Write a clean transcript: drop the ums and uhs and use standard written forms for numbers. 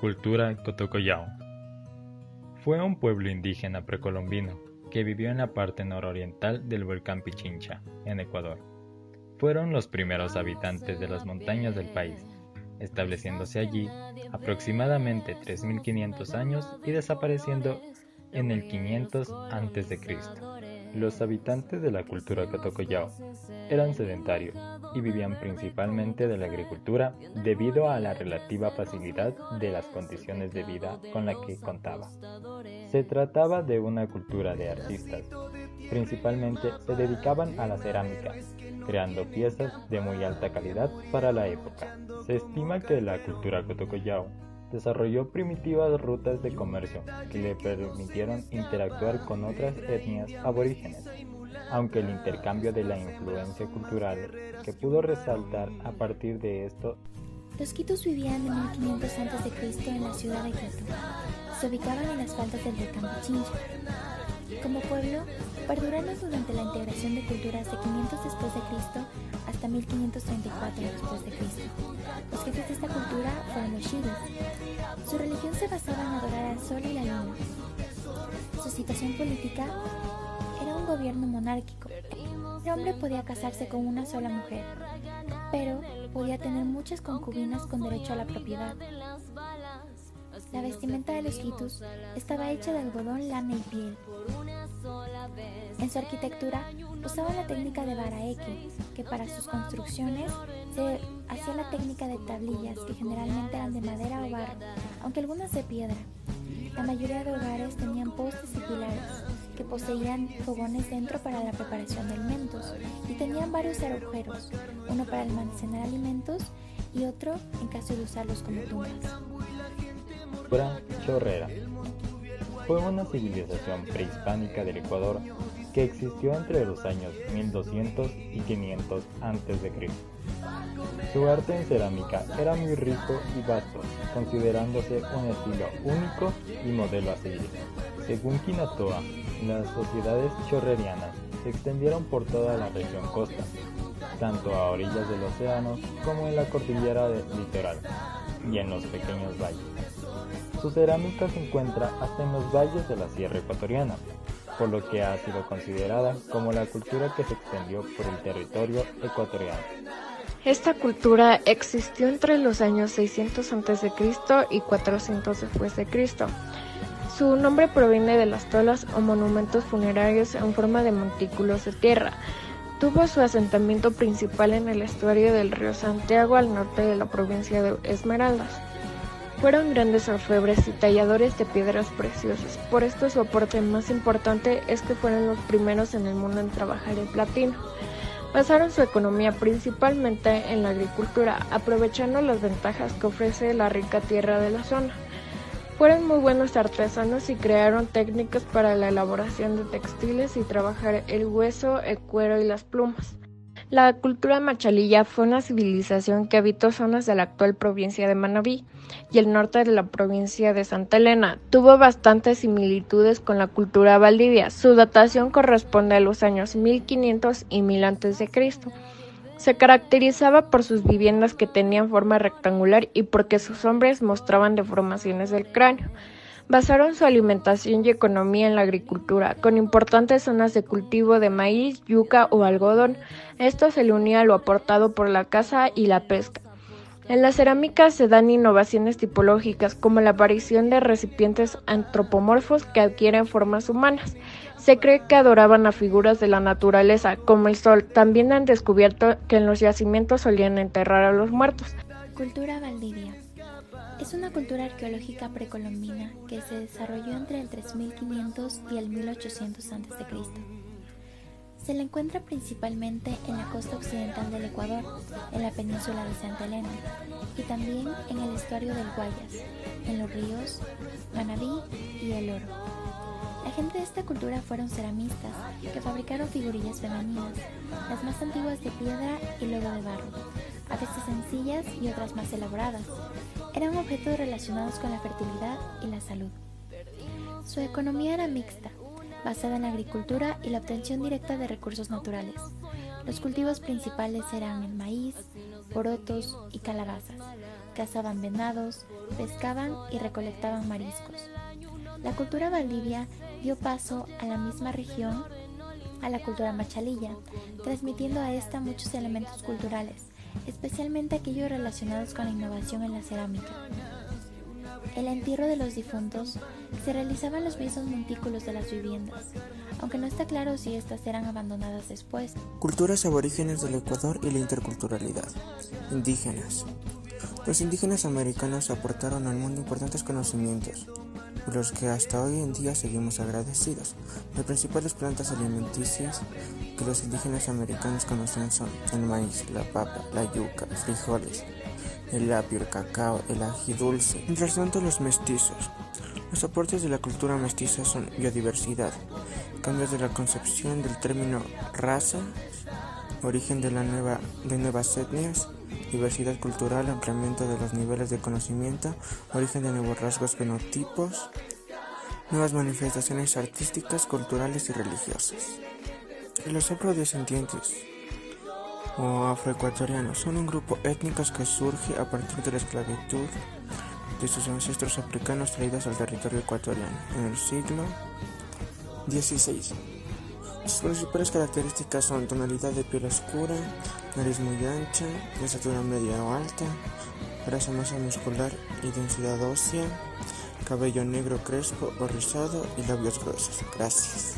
Cultura Cotocollao. Fue un pueblo indígena precolombino que vivió en la parte nororiental del volcán Pichincha, en Ecuador. Fueron los primeros habitantes de las montañas del país, estableciéndose allí aproximadamente 3.500 años y desapareciendo en el 500 a.C. Los habitantes de la cultura Cotocollao eran sedentarios y vivían principalmente de la agricultura debido a la relativa facilidad de las condiciones de vida con la que contaba. Se trataba de una cultura de artistas. Principalmente se dedicaban a la cerámica, creando piezas de muy alta calidad para la época. Se estima que la cultura Cotocollao desarrolló primitivas rutas de comercio que le permitieron interactuar con otras etnias aborígenes, aunque el intercambio de la influencia cultural que pudo resaltar a partir de esto. Los quitus vivían en 1500 a.C. en la ciudad de Quito. Se ubicaban en las faldas del volcán Pichincha. Como pueblo, perduraron durante la integración de culturas de 500 después de Cristo hasta 1534 después de Cristo. Los jefes de esta cultura fueron los Shivas. Su religión se basaba en adorar al sol y la luna. Su situación política era un gobierno monárquico. El hombre podía casarse con una sola mujer, pero podía tener muchas concubinas con derecho a la propiedad. La vestimenta de los quitus estaba hecha de algodón, lana y piel. En su arquitectura usaban la técnica de baraeque, que para sus construcciones se hacía la técnica de tablillas, que generalmente eran de madera o barro, aunque algunas de piedra. La mayoría de hogares tenían postes y pilares, que poseían fogones dentro para la preparación de alimentos, y tenían varios agujeros, uno para almacenar alimentos y otro en caso de usarlos como tumbas. Chorrera fue una civilización prehispánica del Ecuador que existió entre los años 1200 y 500 a.C. Su arte en cerámica era muy rico y vasto, considerándose un estilo único y modelo a seguir. Según Quinatoa, las sociedades chorrerianas se extendieron por toda la región costa, tanto a orillas del océano como en la cordillera litoral y en los pequeños valles. Su cerámica se encuentra hasta en los valles de la Sierra Ecuatoriana, por lo que ha sido considerada como la cultura que se extendió por el territorio ecuatoriano. Esta cultura existió entre los años 600 a.C. y 400 después de Cristo. Su nombre proviene de las tolas o monumentos funerarios en forma de montículos de tierra. Tuvo su asentamiento principal en el estuario del río Santiago al norte de la provincia de Esmeraldas. Fueron grandes orfebres y talladores de piedras preciosas. Por esto su aporte más importante es que fueron los primeros en el mundo en trabajar el platino. Basaron su economía principalmente en la agricultura, aprovechando las ventajas que ofrece la rica tierra de la zona. Fueron muy buenos artesanos y crearon técnicas para la elaboración de textiles y trabajar el hueso, el cuero y las plumas. La cultura machalilla fue una civilización que habitó zonas de la actual provincia de Manabí y el norte de la provincia de Santa Elena. Tuvo bastantes similitudes con la cultura valdivia. Su datación corresponde a los años 1500 y 1000 a.C. Se caracterizaba por sus viviendas que tenían forma rectangular y porque sus hombres mostraban deformaciones del cráneo. Basaron su alimentación y economía en la agricultura, con importantes zonas de cultivo de maíz, yuca o algodón. Esto se le unía a lo aportado por la caza y la pesca. En la cerámica se dan innovaciones tipológicas, como la aparición de recipientes antropomorfos que adquieren formas humanas. Se cree que adoraban a figuras de la naturaleza, como el sol. También han descubierto que en los yacimientos solían enterrar a los muertos. Cultura Valdivia. Es una cultura arqueológica precolombina que se desarrolló entre el 3500 y el 1800 a.C. Se la encuentra principalmente en la costa occidental del Ecuador, en la península de Santa Elena, y también en el estuario del Guayas, en los ríos Manabí y El Oro. La gente de esta cultura fueron ceramistas, que fabricaron figurillas femeninas, las más antiguas de piedra y luego de barro, a veces sencillas y otras más elaboradas. Eran objetos relacionados con la fertilidad y la salud. Su economía era mixta, basada en la agricultura y la obtención directa de recursos naturales. Los cultivos principales eran el maíz, porotos y calabazas, cazaban venados, pescaban y recolectaban mariscos. La cultura valdivia dio paso a la misma región, a la cultura machalilla, transmitiendo a esta muchos elementos culturales, especialmente aquellos relacionados con la innovación en la cerámica. El entierro de los difuntos se realizaba en los mismos montículos de las viviendas, aunque no está claro si estas eran abandonadas después. Culturas aborígenes del Ecuador y la interculturalidad. Indígenas. Los indígenas americanos aportaron al mundo importantes conocimientos, por los que hasta hoy en día seguimos agradecidos. Las principales plantas alimenticias que los indígenas americanos conocen son el maíz, la papa, la yuca, frijoles, el apio, el cacao, el ají dulce. Mientras tanto, los mestizos. Los aportes de la cultura mestiza son biodiversidad, cambios de la concepción del término raza, origen de nuevas etnias, diversidad cultural, ampliamiento de los niveles de conocimiento, origen de nuevos rasgos fenotipos, nuevas manifestaciones artísticas, culturales y religiosas. Y los afrodescendientes o afroecuatorianos son un grupo étnico que surge a partir de la esclavitud de sus ancestros africanos traídos al territorio ecuatoriano en el siglo XVI. Sus principales características son tonalidad de piel oscura, nariz muy ancha, de estatura media o alta, grasa, masa muscular y densidad ósea, cabello negro crespo o rizado y labios gruesos. Gracias.